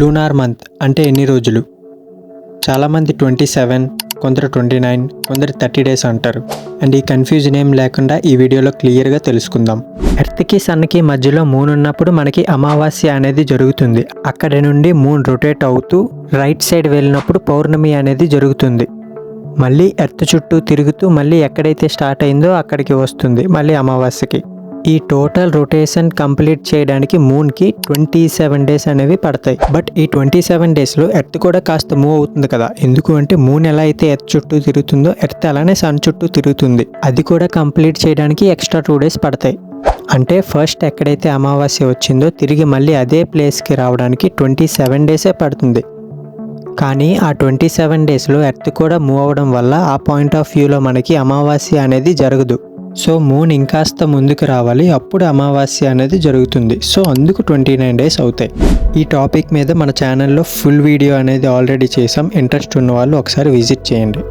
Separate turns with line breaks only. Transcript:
Lunar month అంటే ఎన్ని రోజులు? చాలామంది 27, కొందరు 29, కొందరు 30 డేస్ అంటారు. అండ్ ఈ కన్ఫ్యూజన్ ఏం లేకుండా ఈ వీడియోలో క్లియర్గా తెలుసుకుందాం. ఎర్త్కి సన్కి మధ్యలో మూన్ ఉన్నప్పుడు మనకి అమావాస్య అనేది జరుగుతుంది. అక్కడి నుండి మూన్ రొటేట్ అవుతూ రైట్ సైడ్ వెళ్ళినప్పుడు పౌర్ణమి అనేది జరుగుతుంది. మళ్ళీ ఎర్త్ చుట్టూ తిరుగుతూ మళ్ళీ ఎక్కడైతే స్టార్ట్ అయిందో అక్కడికి వస్తుంది మళ్ళీ అమావాస్యకి. ఈ టోటల్ రొటేషన్ కంప్లీట్ చేయడానికి మూన్కి 27 డేస్ అనేవి పడతాయి. బట్ ఈ 27 డేస్లో ఎర్త్ కూడా కాస్త మూవ్ అవుతుంది కదా. ఎందుకు అంటే మూన్ ఎలా అయితే ఎర్త్ చుట్టూ తిరుగుతుందో ఎర్త్ అలానే సన్ చుట్టూ తిరుగుతుంది. అది కూడా కంప్లీట్ చేయడానికి ఎక్స్ట్రా 2 డేస్ పడతాయి. అంటే ఫస్ట్ ఎక్కడైతే అమావాస్య వచ్చిందో తిరిగి మళ్ళీ అదే ప్లేస్కి రావడానికి 27 డేసే పడుతుంది. కానీ ఆ 27 డేస్లో ఎర్త్ కూడా మూవ్ అవ్వడం వల్ల ఆ పాయింట్ ఆఫ్ వ్యూలో మనకి అమావాస్య అనేది జరగదు. సో మూన్ ఇంకాస్త ముందుకు రావాలి, అప్పుడు అమావాస్య అనేది జరుగుతుంది. సో అందుకు 29 డేస్ అవుతాయి. ఈ టాపిక్ మీద మన ఛానల్లో ఫుల్ వీడియో అనేది ఆల్రెడీ చేసాం. ఇంట్రెస్ట్ ఉన్న వాళ్ళు ఒకసారి విజిట్ చేయండి.